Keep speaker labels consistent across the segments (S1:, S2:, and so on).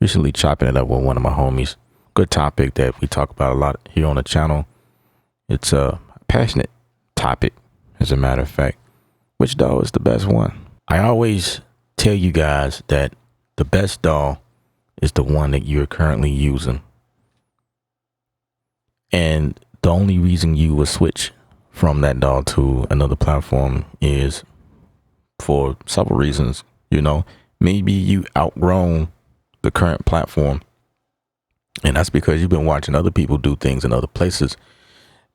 S1: recently chopping it up with one of my homies. Good topic that we talk about a lot here on the channel. It's a passionate topic, as a matter of fact. Which DAW is the best one? I always tell you guys that the best DAW is the one that you're currently using. And the only reason you will switch from that DAW to another platform is for several reasons. You know, maybe you outgrown the current platform, and that's because you've been watching other people do things in other places,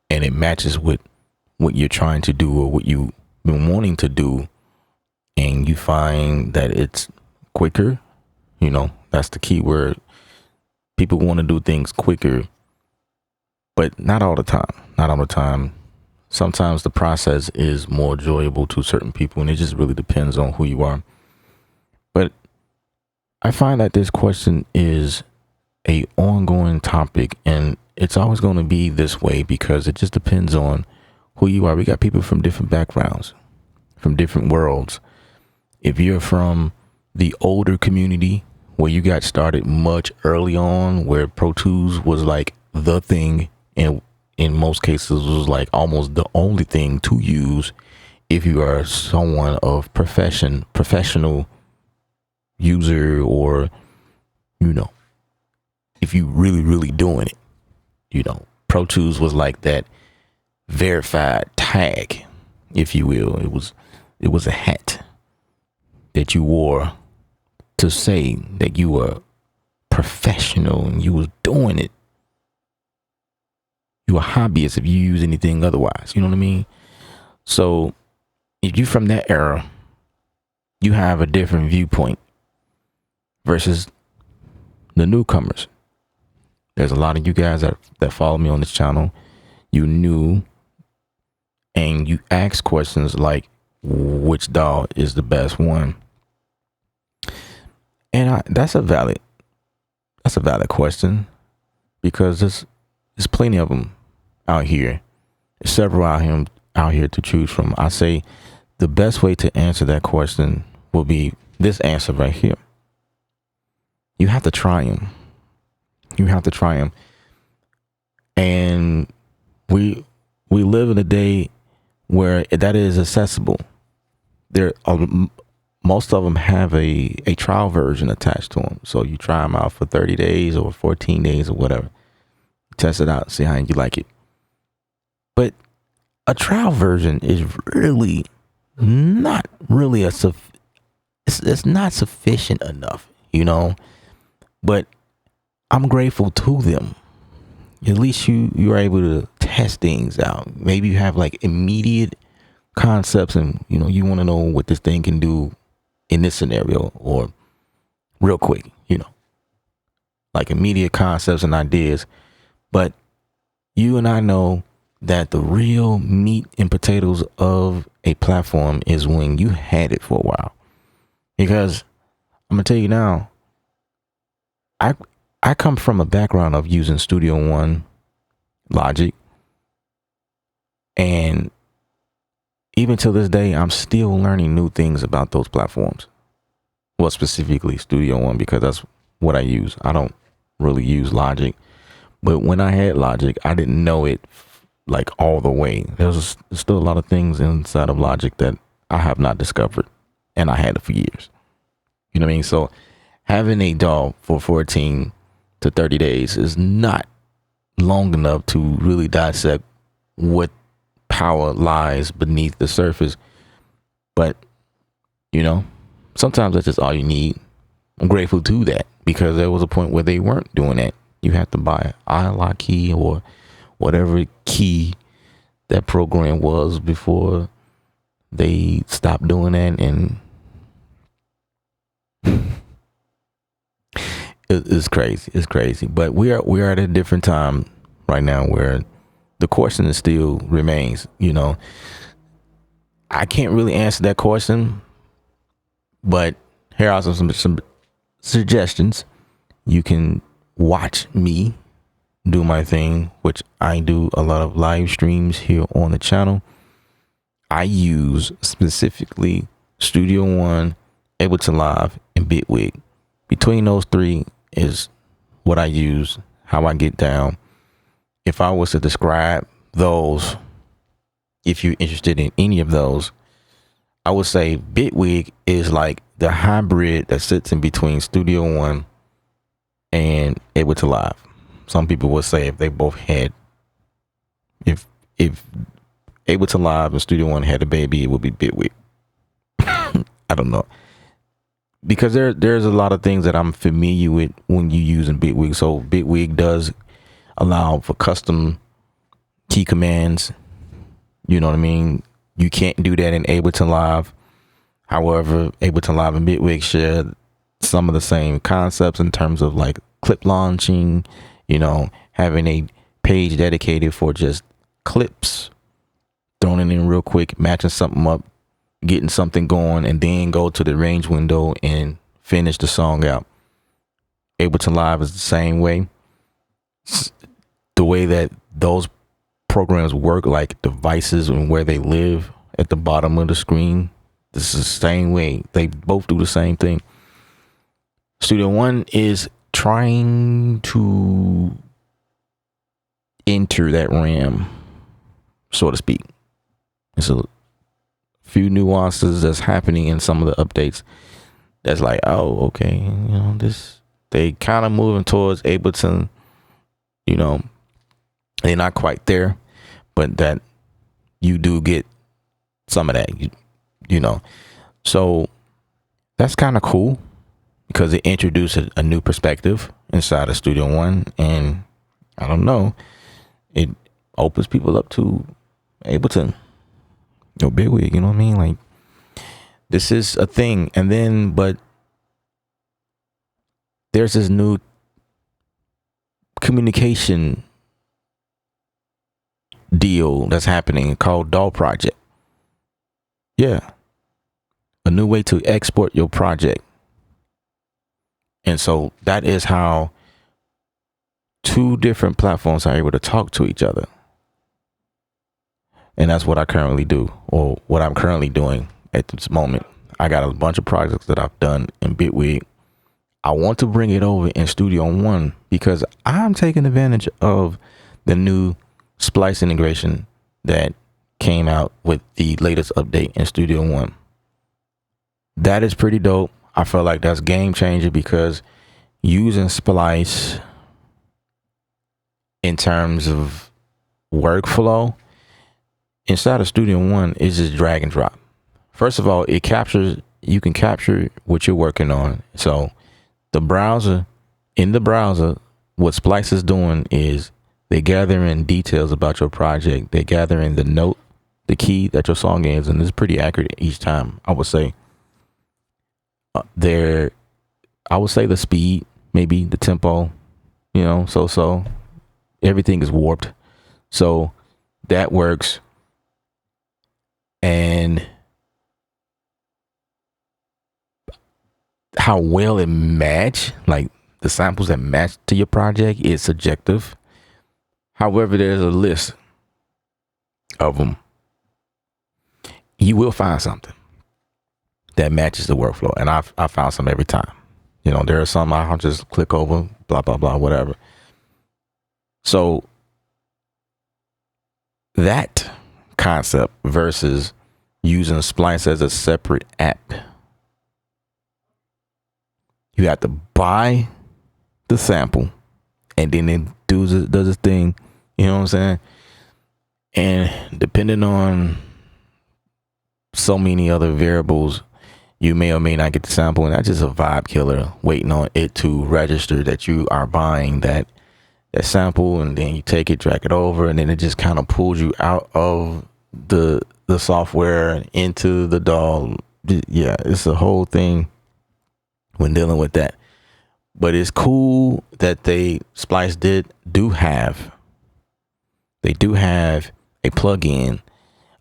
S1: and it matches with what you're trying to do or what you've been wanting to do, and you find that it's quicker. You know, that's the key word. People want to do things quicker, but not all the time. Not all the time. Sometimes the process is more enjoyable to certain people, and it just really depends on who you are. But I find that this question is a ongoing topic, and it's always going to be this way because it just depends on who you are. We got people from different backgrounds, from different worlds. If you're from the older community where you got started much early on, where Pro Tools was like the thing, and in most cases was like almost the only thing to use if you are someone of professional user, or, you know, if you really doing it, you know, Pro Tools was like that verified tag, if you will. It was a hat that you wore to say that you were professional and you was doing it. You a hobbyist if you use anything otherwise, you know what I mean? So if you from that era, you have a different viewpoint versus the newcomers. There's a lot of you guys that follow me on this channel. You new, and you ask questions like, which DAW is the best one? And that's a valid question, because there's plenty of them out here. There's several out here to choose from. I say the best way to answer that question will be this answer right here. You have to try them. You have to try them. And we live in a day where that is accessible. Most of them have a trial version attached to them. So you try them out for 30 days or 14 days or whatever. Test it out, see how you like it. But a trial version is really not really it's not sufficient enough, you know. But I'm grateful to them. At least you're able to test things out. Maybe you have like immediate concepts, and you know, you want to know what this thing can do in this scenario, or real quick, you know, like immediate concepts and ideas. But you and I know that the real meat and potatoes of a platform is when you had it for a while. Because I'm gonna tell you now, I come from a background of using Studio One, Logic, and even till this day, I'm still learning new things about those platforms. Well, specifically Studio One, because that's what I use. I don't really use Logic. But when I had Logic, I didn't know it like all the way. There's still a lot of things inside of Logic that I have not discovered, and I had it for years. You know what I mean? So having a DAW for 14 to 30 days is not long enough to really dissect what power lies beneath the surface. But, you know, sometimes that's just all you need. I'm grateful to that, because there was a point where they weren't doing that. You have to buy an iLok key or whatever key that program was before they stopped doing that. And it's crazy. It's crazy. But we are at a different time right now where the question is still remains, you know. I can't really answer that question, but here are some suggestions. You can watch me do my thing, which I do a lot of live streams here on the channel. I use specifically Studio One, Ableton Live, and Bitwig. Between those three is what I use, how I get down. If I was to describe those, if you're interested in any of those, I would say Bitwig is like the hybrid that sits in between Studio One and Ableton Live. Some people would say if they both had, if Ableton Live and Studio One had a baby, it would be Bitwig. I don't know, because there's a lot of things that I'm familiar with when you using Bitwig. So Bitwig does allow for custom key commands. You know what I mean? You can't do that in Ableton Live. However, Ableton Live and Bitwig share some of the same concepts in terms of like clip launching, you know, having a page dedicated for just clips, throwing it in real quick, matching something up, getting something going, and then go to the range window and finish the song out. Ableton Live is the same way. The way that those programs work, like devices and where they live at the bottom of the screen, this is the same way. They both do the same thing. Studio One is trying to enter that RAM, so to speak. It's a few nuances that's happening in some of the updates that's like, oh, okay, you know, this, they kind of moving towards Ableton, you know, they're not quite there, but that you do get some of that, you know. So that's kind of cool because it introduces a new perspective inside of Studio One, and I don't know, it opens people up to Ableton, or Bitwig, you know what I mean? Like, this is a thing. And then, but there's this new communication deal that's happening called Daw Project. Yeah. A new way to export your project. And so that is how two different platforms are able to talk to each other. And that's what I currently do, or what I'm currently doing at this moment. I got a bunch of projects that I've done in Bitwig. I want to bring it over in Studio One because I'm taking advantage of the new Splice integration that came out with the latest update in Studio One. That is pretty dope. I feel like that's game changer because using Splice in terms of workflow inside of Studio One is just drag and drop. First of all, it captures, you can capture what you're working on. So the browser, in the browser, what Splice is doing is they gather in details about your project. They gather in the note, the key that your song is, and it's pretty accurate each time. I would say I would say the speed, maybe the tempo, you know, so everything is warped. So that works. And how well it match, like the samples that match to your project, is subjective. However, there's a list of them. You will find something that matches the workflow, and I found some every time. You know, there are some I'll just click over, blah blah blah, whatever. So that concept versus using Splice as a separate app. You have to buy the sample and then it does its thing. You know what I'm saying? And depending on so many other variables, you may or may not get the sample, and that's just a vibe killer waiting on it to register that you are buying that sample, and then you take it, drag it over, and then it just kind of pulls you out of the software into the DAW. Yeah, it's a whole thing when dealing with that. But it's cool that Splice do have a plugin,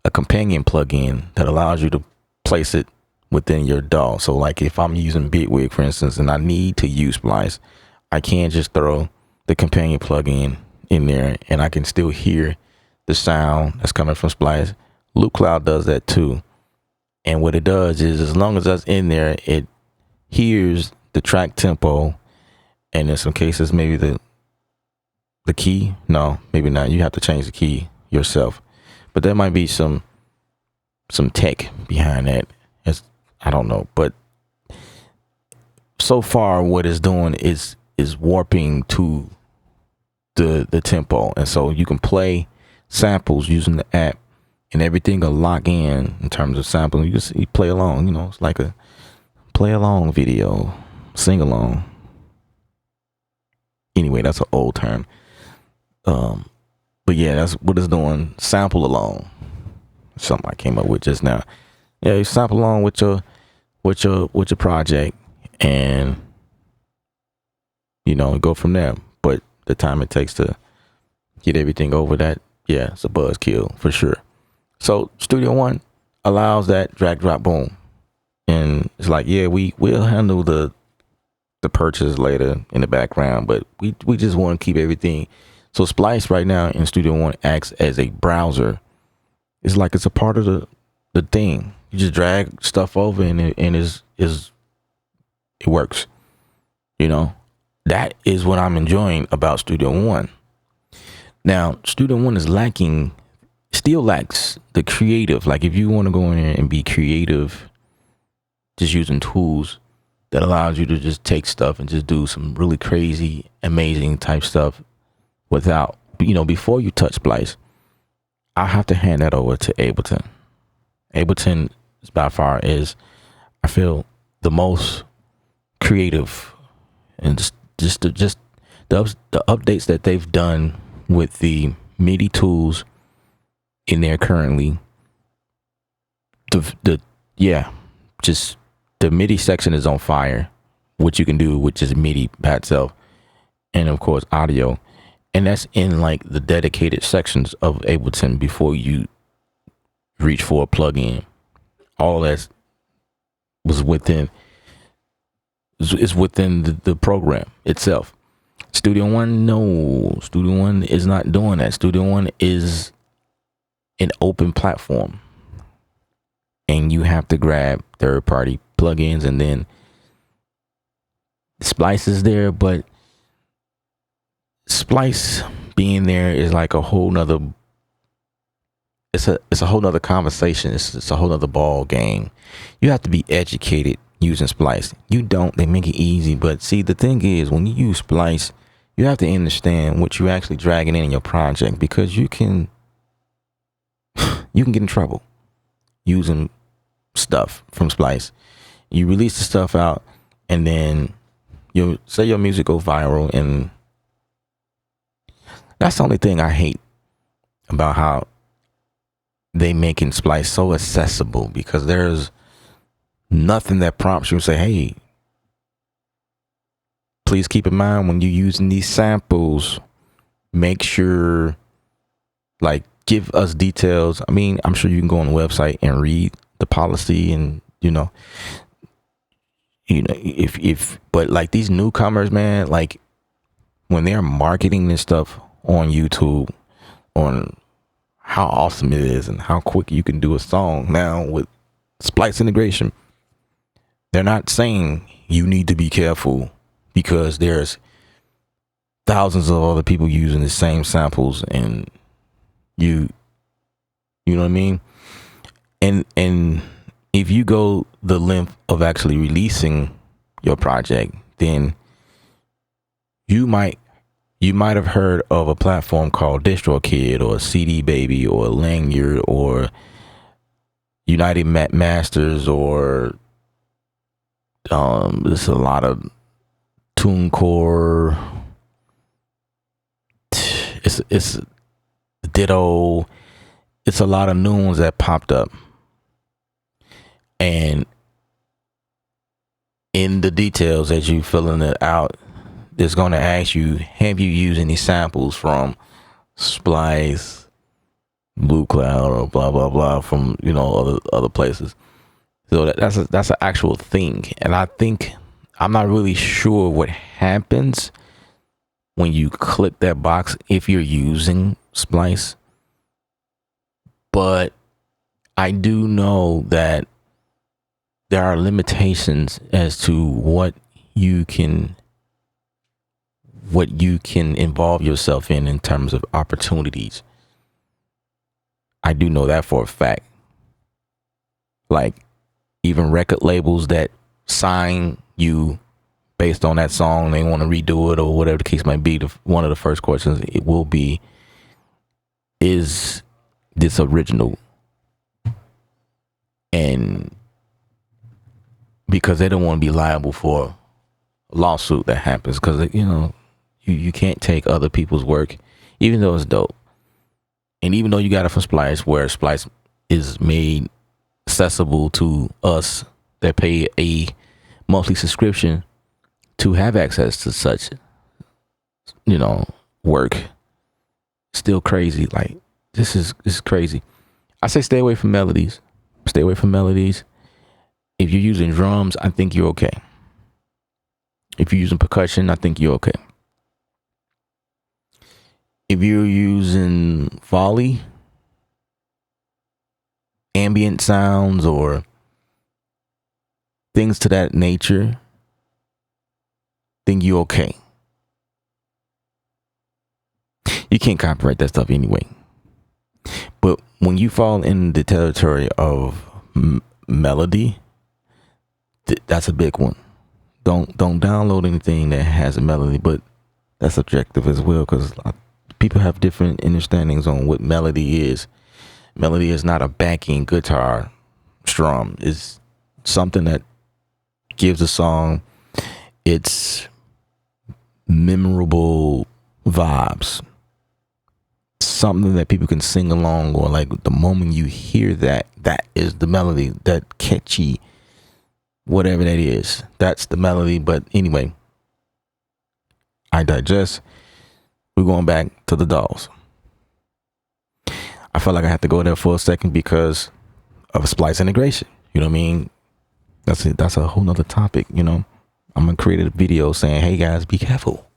S1: a companion plugin that allows you to place it within your DAW. So like if I'm using Bitwig, for instance, and I need to use Splice, I can just throw the companion plugin in there and I can still hear the sound that's coming from Splice. Loop Cloud does that too. And what it does is, as long as that's in there, it hears the track tempo And in some cases, maybe the key, no, maybe not. You have to change the key yourself. But there might be some tech behind that. I don't know. But so far what it's doing is warping to the tempo. And so you can play samples using the app and everything will lock in terms of sampling. You play along, it's like a play along video, sing along. Anyway, that's an old term. But yeah, that's what it's doing. Sample along. Something I came up with just now. Yeah, you sample along with your project and go from there. But the time it takes to get everything over that, yeah, it's a buzzkill for sure. So Studio One allows that drag drop boom. And it's like, yeah, we'll handle the purchase later in the background, but we just want to keep everything. So Splice right now in Studio One acts as a browser. It's like it's a part of the thing. You just drag stuff over and it works. That is what I'm enjoying about Studio One. Now, Studio One still lacks the creative. Like if you want to go in there and be creative, just using tools that allows you to just take stuff and just do some really crazy, amazing type stuff without, before you touch Splice, I have to hand that over to Ableton. Ableton is by far I feel, the most creative, and just the updates that they've done with the MIDI tools in there currently. Just the MIDI section is on fire, which you can do with just MIDI by itself, and of course audio, and that's in like the dedicated sections of Ableton before you reach for a plugin. All that was within the program itself. Studio One is not doing that. Studio One is an open platform, and you have to grab third-party plugins, and then Splice is there, but Splice being there is like a whole nother, it's a whole nother conversation. It's a whole nother ball game. You have to be educated using Splice. They make it easy, but see, the thing is, when you use Splice, you have to understand what you're actually dragging in your project, because you can get in trouble using stuff from Splice. You release the stuff out, and then you say your music go viral, and that's the only thing I hate about how they making Splice so accessible, because there's nothing that prompts you to say, hey, please keep in mind when you're using these samples, make sure, like, give us details. I mean, I'm sure you can go on the website and read the policy, and but like these newcomers, man, like when they're marketing this stuff on YouTube on how awesome it is and how quick you can do a song now with Splice integration, they're not saying you need to be careful because there's thousands of other people using the same samples, and you know what I mean? And if you go the length of actually releasing your project, then you might have heard of a platform called DistroKid or CD Baby or Lanyard or United Masters, or there's a lot of TuneCore. It's Ditto. It's a lot of new ones that popped up. And in the details as you filling it out, it's going to ask you, have you used any samples from Splice, Blue Cloud, or blah blah blah from other places. So that's an actual thing. And I think, I'm not really sure what happens when you click that box if you're using Splice, but I do know that there are limitations as to what you can what you can involve yourself in terms of opportunities. I do know that for a fact. Like, even record labels that sign you based on that song, they want to redo it or whatever the case might be. One of the first questions it will be, is this original? And because they don't want to be liable for a lawsuit that happens, because you can't take other people's work, even though it's dope, and even though you got it from Splice, where Splice is made accessible to us that pay a monthly subscription to have access to such work. Still crazy. Like, this is crazy. I say stay away from melodies. Stay away from melodies. If you're using drums, I think you're okay. If you're using percussion, I think you're okay. If you're using Foley, ambient sounds, or things to that nature, then you're okay. You can't copyright that stuff anyway. But when you fall in the territory of melody, that's a big one. Don't download anything that has a melody, but that's subjective as well, because people have different understandings on what melody is. Melody is not a backing guitar strum. It's something that gives a song its memorable vibes. Something that people can sing along, or like the moment you hear that is the melody, that catchy, whatever that is, that's the melody. But anyway, I digest. We're going back to the Daws. I felt like I had to go there for a second because of Splice integration. You know what I mean? That's a whole nother topic. I'm gonna create a video saying, hey guys, be careful.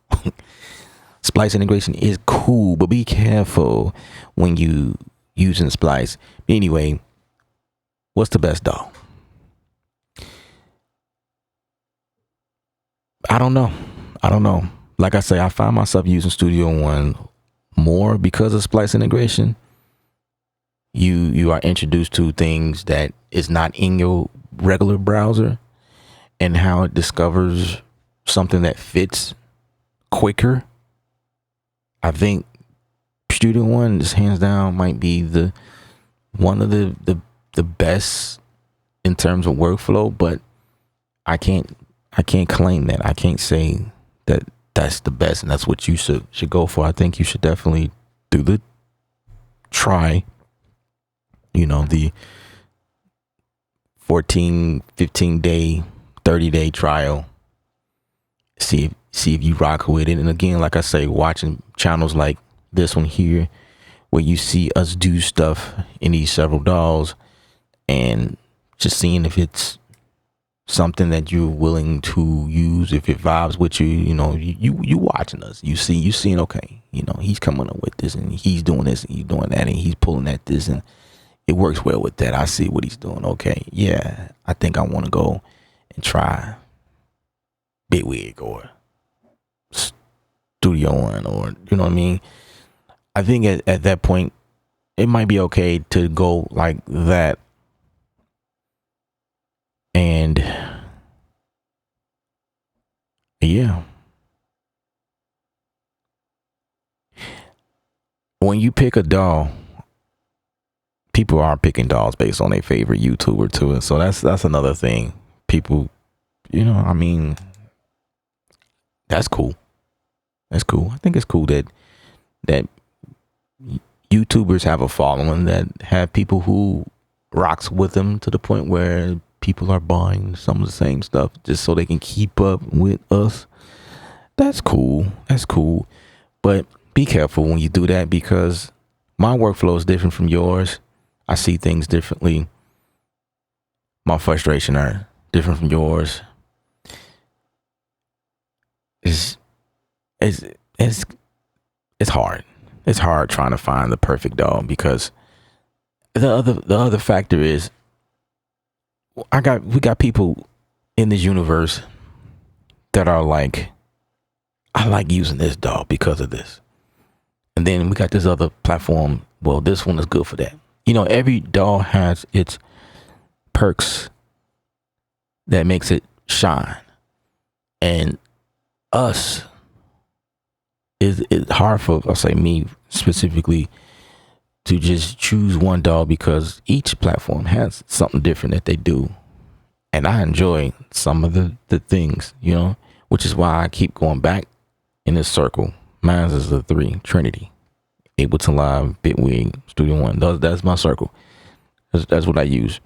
S1: Splice integration is cool, but be careful when you using Splice. Anyway, what's the best Daw? I don't know. Like I say, I find myself using Studio One more because of Splice integration. You are introduced to things that is not in your regular browser, and how it discovers something that fits quicker. I think Studio One, just hands down, might be one of the best in terms of workflow, but I can't claim that. I can't say that that's the best and that's what you should go for. I think you should definitely do the try, the 14, 15 day, 30-day trial. See if you rock with it. And again, like I say, watching channels like this one here, where you see us do stuff in these several DAWs, and just seeing if it's something that you're willing to use, if it vibes with you. You watching us, you seeing, okay, he's coming up with this, and he's doing this, and he's doing that, and he's pulling at this, and it works well with that. I see what he's doing. Okay, yeah, I think I want to go and try Bitwig or Studio One, or you know what I mean. I think at that point it might be okay to go like that. And yeah, when you pick a DAW, people are picking DAWs based on their favorite YouTuber too, and so that's another thing. People, I mean, that's cool. That's cool. I think it's cool that YouTubers have a following, that have people who rocks with them to the point where people are buying some of the same stuff just so they can keep up with us. That's cool. But be careful when you do that, because my workflow is different from yours. I see things differently. My frustration are different from yours. It's hard. It's hard trying to find the perfect DAW, because the other factor is we got people in this universe that are like, I like using this DAW because of this. And then we got this other platform. Well, this one is good for that. You know, every DAW has its perks that makes it shine. And us, it's hard for, I'll say me specifically, to just choose one DAW because each platform has something different that they do. And I enjoy some of the things, you know, which is why I keep going back in this circle. Mine is the three, Trinity, Ableton Live, Bitwig, Studio One. That's my circle. That's what I use.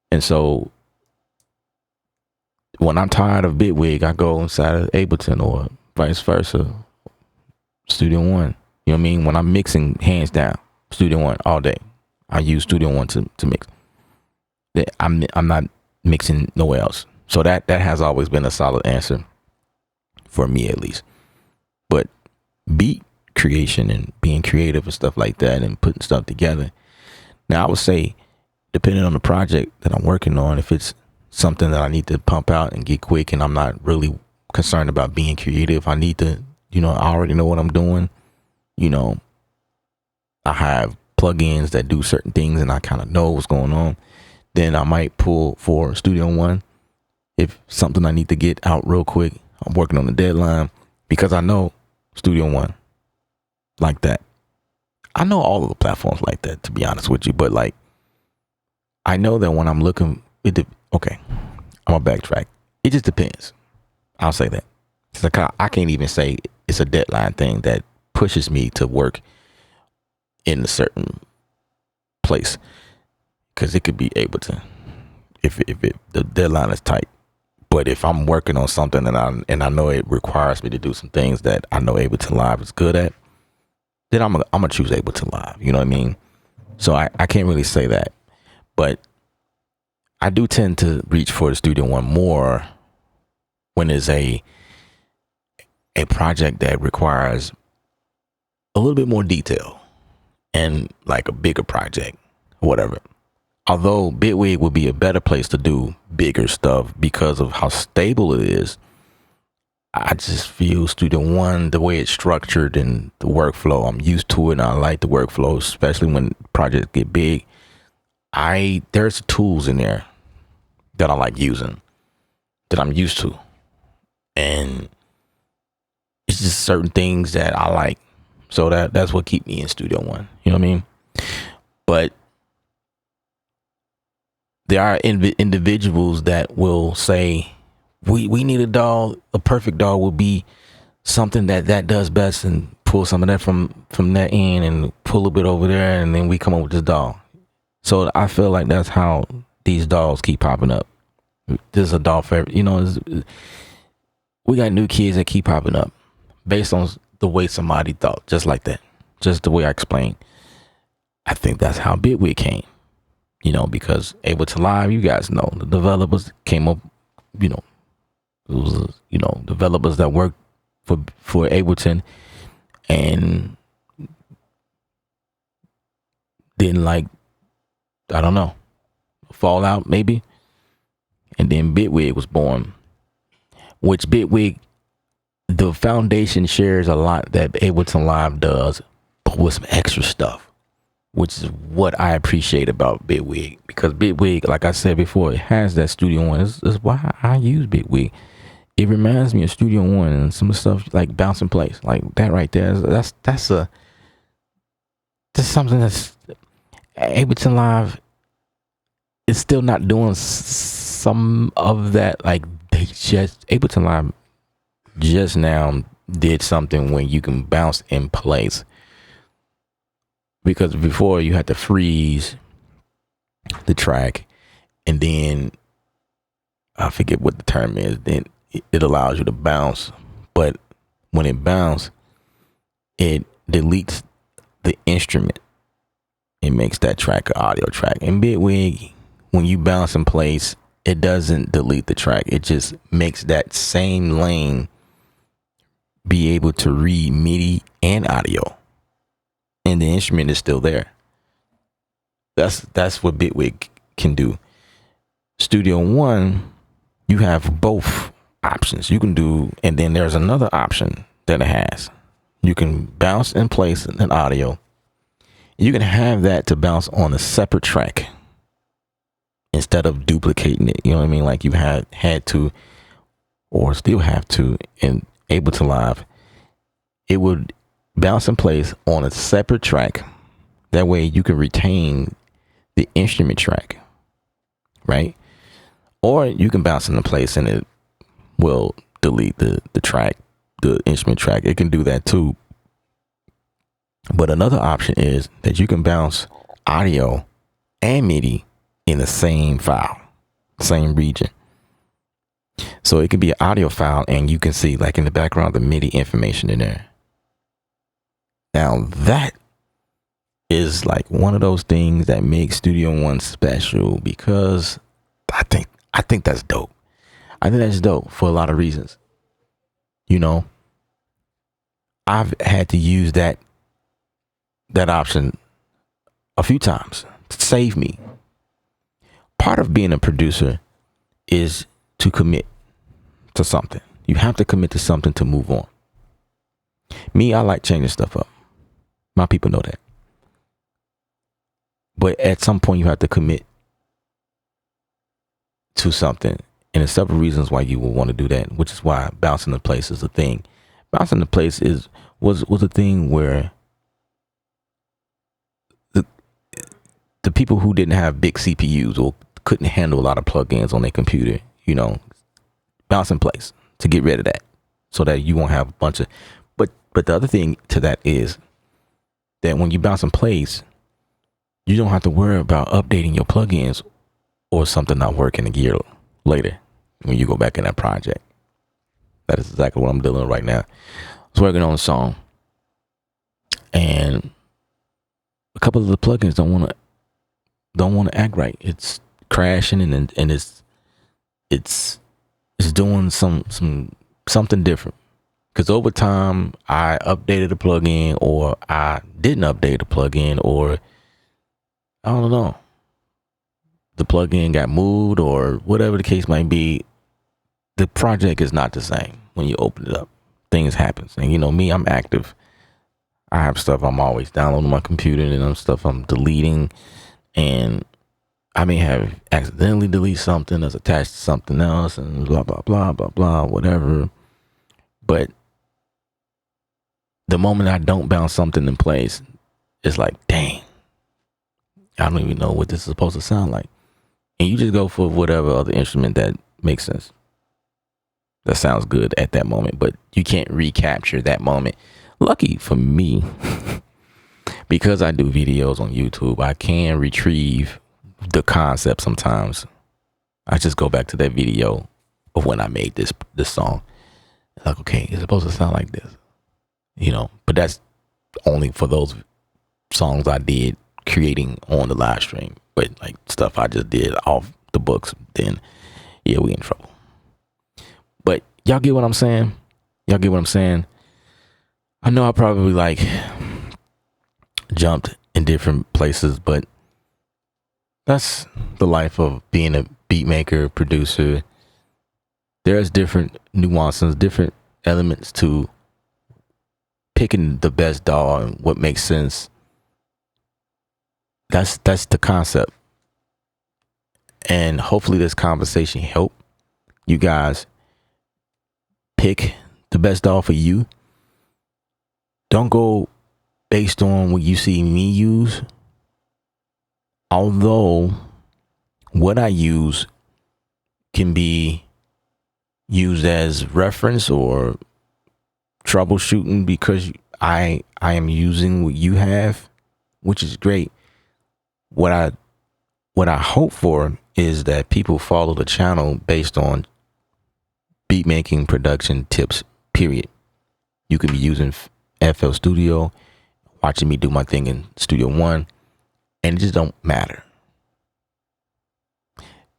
S1: And so when I'm tired of Bitwig, I go inside of Ableton or vice versa, Studio One. You know what I mean? When I'm mixing, hands down, Studio One all day. I use Studio One to mix. I'm not mixing nowhere else. So that has always been a solid answer for me, at least. But beat creation and being creative and stuff like that and putting stuff together. Now I would say, depending on the project that I'm working on, if it's something that I need to pump out and get quick and I'm not really concerned about being creative, I need to, you know, I already know what I'm doing. You know, I have plugins that do certain things and I kind of know what's going on. Then I might pull for Studio One if something I need to get out real quick. I'm working on the deadline because I know Studio One like that. I know all of the platforms like that, to be honest with you, but like, I know that when I'm looking, okay, I'm gonna backtrack. It just depends. I'll say that. It's like I can't even say it's a deadline thing that pushes me to work in a certain place, because it could be Ableton if the deadline is tight. But if I'm working on something and I know it requires me to do some things that I know Ableton Live is good at, then I'm gonna choose Ableton Live. You know what I mean? So I can't really say that, but I do tend to reach for the Studio One more when it's a project that requires a little bit more detail and like a bigger project, whatever. Although Bitwig would be a better place to do bigger stuff because of how stable it is, I just feel Studio One, the way it's structured and the workflow, I'm used to it and I like the workflow, especially when projects get big. There's tools in there that I like using, that I'm used to. And it's just certain things that I like. So that's what keep me in Studio One. You know what I mean? But there are individuals that will say, we need a DAW. A perfect DAW will be something that does best, and pull some of that from that end and pull a bit over there, and then we come up with this DAW. So I feel like that's how these DAWs keep popping up. This is a DAW favorite. You know, we got new kids that keep popping up based on the way somebody thought, just like that. Just the way I explained. I think that's how Bitwig came. You know, because Ableton Live, you guys know, the developers came up, you know, it was, you know, developers that worked for Ableton and didn't like, I don't know, Fallout maybe. And then Bitwig was born, which Bitwig, the foundation shares a lot that Ableton Live does, but with some extra stuff, which is what I appreciate about Bitwig. Because Bitwig, like I said before, it has that Studio One. That's why I use Bitwig. It reminds me of Studio One and some stuff like Bounce in Place, like that right there. That's something that's Ableton Live is still not doing some of that. Like Ableton Live just now did something when you can bounce in place. Because before you had to freeze the track, and then I forget what the term is, then it allows you to bounce. But when it bounces, it deletes the instrument. It makes that track an audio track. In Bitwig, when you bounce in place, it doesn't delete the track. It just makes that same lane be able to read MIDI and audio. And the instrument is still there. That's what Bitwig can do. Studio One, you have both options you can do. And then there's another option that it has. You can bounce and place an audio. You can have that to bounce on a separate track instead of duplicating it. You know what I mean? Like you had to, or still have to, in Ableton Live, it would bounce in place on a separate track. That way you can retain the instrument track, right? Or you can bounce into place and it will delete the track, the instrument track. It can do that too. But another option is that you can bounce audio and MIDI in the same file, same region. So it can be an audio file and you can see, like in the background, the MIDI information in there. Now that is like one of those things that makes Studio One special, because I think that's dope. I think that's dope for a lot of reasons. You know, I've had to use that option a few times to save me. Part of being a producer is to commit to something. You have to commit to something to move on. Me, I like changing stuff up. My people know that. But at some point you have to commit to something. And there's several reasons why you will want to do that, which is why bouncing in place is a thing. Bouncing in place was a thing where the people who didn't have big CPUs or couldn't handle a lot of plugins on their computer, you know, bounce in place to get rid of that, so that you won't have a bunch of. But the other thing to that is that when you bounce in place, you don't have to worry about updating your plugins or something not working a year later when you go back in that project. That is exactly what I'm dealing with right now. I was working on a song, and a couple of the plugins don't want to act right. It's crashing and it's doing something different. Because over time, I updated a plugin, or I didn't update a plugin, or I don't know, the plugin got moved, or whatever the case might be. The project is not the same when you open it up. Things happen. And you know me, I'm active. I have stuff I'm always downloading on my computer, and stuff I'm deleting. And I may have accidentally deleted something that's attached to something else, and blah, blah, blah, blah, blah, whatever. But the moment I don't bounce something in place, it's like, dang, I don't even know what this is supposed to sound like. And you just go for whatever other instrument that makes sense, that sounds good at that moment, but you can't recapture that moment. Lucky for me, because I do videos on YouTube, I can retrieve the concept sometimes. I just go back to that video of when I made this song. Like, okay, it's supposed to sound like this, you know, but that's only for those songs I did creating on the live stream. But like stuff I just did off the books, then yeah, we in trouble. But y'all get what I'm saying? Y'all get what I'm saying? I know I probably like jumped in different places, but that's the life of being a beat maker, producer. There's different nuances, different elements to picking the best DAW and what makes sense. That's the concept. And hopefully this conversation help you guys pick the best DAW for you. Don't go based on what you see me use. Although what I use can be used as reference or troubleshooting, because I am using what you have, which is great. What I hope for is that people follow the channel based on beat making production tips, period. You can be using FL Studio, watching me do my thing in Studio One, and it just don't matter.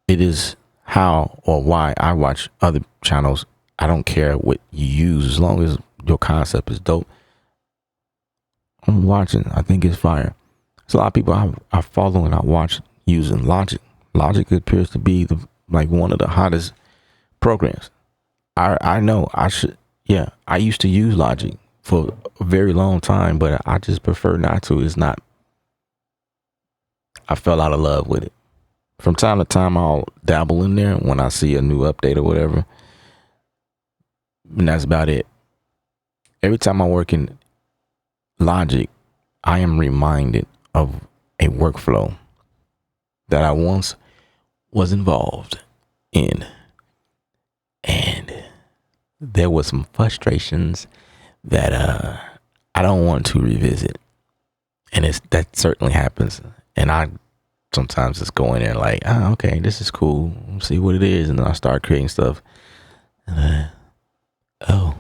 S1: It is how or why I watch other channels. I don't care what you use, as long as your concept is dope. I'm watching. I think it's fire. There's a lot of people I follow and I watch using Logic. Logic appears to be like one of the hottest programs. I know I should. Yeah, I used to use Logic for a very long time, but I just prefer not to. It's not. I fell out of love with it. From time to time, I'll dabble in there when I see a new update or whatever, and that's about it. Every time I work in Logic, I am reminded of a workflow that I once was involved in, and there was some frustrations that I don't want to revisit, and that certainly happens. And I sometimes just go in there like, oh, okay, this is cool. Let's see what it is, and then I start creating stuff. And oh,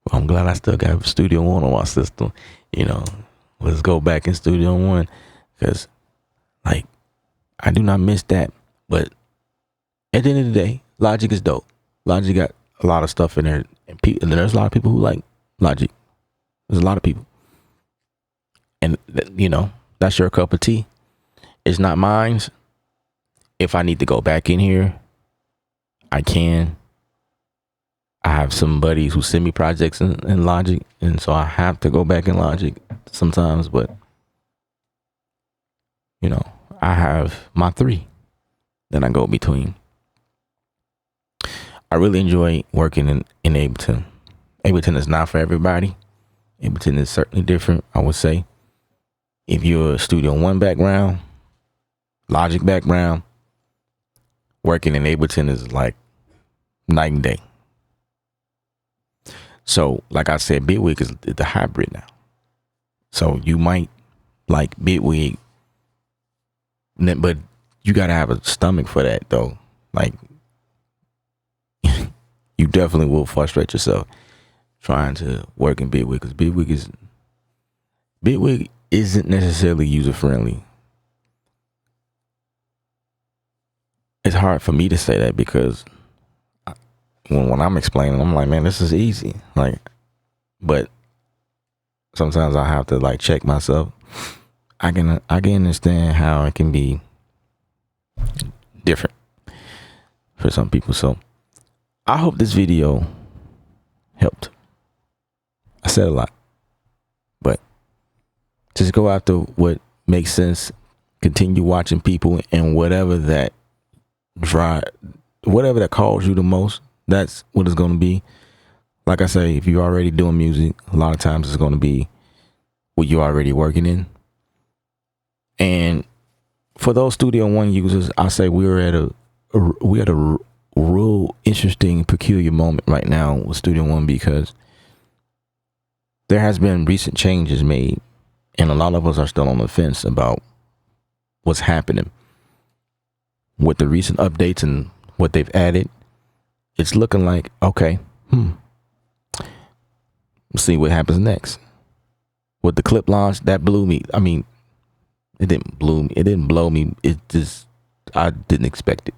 S1: well, I'm glad I still got Studio One on my system. You know, let's go back in Studio One because, like, I do not miss that. But at the end of the day, Logic is dope. Logic got a lot of stuff in there, and there's a lot of people who like Logic. There's a lot of people, and you know, that's your cup of tea. It's not mine. If I need to go back in here, I can. I have some buddies who send me projects in Logic, and so I have to go back in Logic sometimes. But you know, I have my three that I go between. I really enjoy working in Ableton. Ableton is not for everybody. Ableton is certainly different, I would say. If you're a Studio One background, Logic background, working in Ableton is like night and day. So, like I said, Bitwig is the hybrid now. So you might like Bitwig, but you gotta have a stomach for that though. Like, you definitely will frustrate yourself trying to work in Bitwig because Bitwig isn't necessarily user friendly. It's hard for me to say that because when I'm explaining, I'm like, man, this is easy. Like, but sometimes I have to like check myself. I can understand how it can be different for some people. So I hope this video helped. I said a lot, but just go after what makes sense. Continue watching people and whatever that calls you the most, that's what it's going to be. Like I say, if you're already doing music, a lot of times it's going to be what you're already working in. And for those Studio One users, I say we're at a real interesting, peculiar moment right now with Studio One because there has been recent changes made, and a lot of us are still on the fence about what's happening with the recent updates and what they've added. It's looking like, okay, we'll see what happens next. With the clip launch, that blew me. I mean, it didn't blow me. It just, I didn't expect it.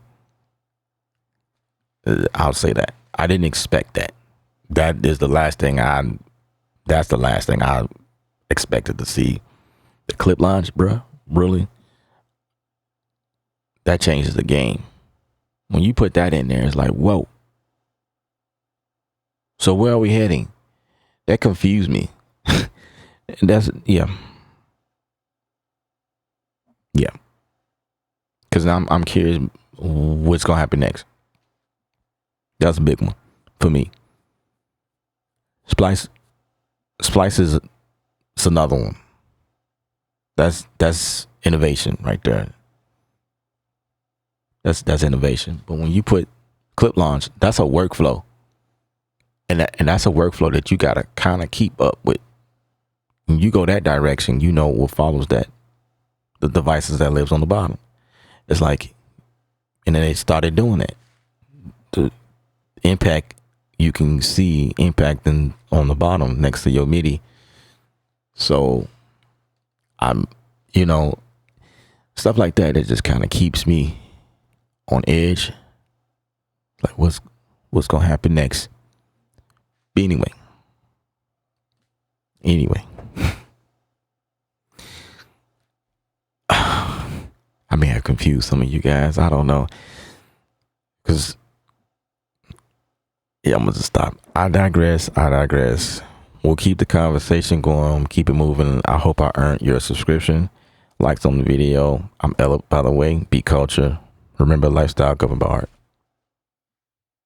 S1: I'll say that. I didn't expect that. That's the last thing I expected to see. The clip launch, bruh, really? That changes the game. When you put that in there, it's like, whoa. So where are we heading? That confused me. And that's, yeah. Because I'm curious what's gonna happen next. That's a big one for me. Splice is it's another one. That's innovation right there. That's innovation. But when you put clip launch, that's a workflow. And that's a workflow that you gotta kind of keep up with. When you go that direction, you know what follows that. The devices that lives on the bottom. It's like, and then they started doing it. The impact, you can see impacting on the bottom next to your MIDI. So I'm, stuff like that, it just kind of keeps me on edge. Like what's gonna happen next? But anyway. I may have confused some of you guys. I don't know. Because Yeah, I'm gonna just stop. I digress. I digress. We'll keep the conversation going, keep it moving. I hope I earned your subscription. Likes on the video. I'm Ella, by the way. Be culture. Remember, lifestyle governed by art.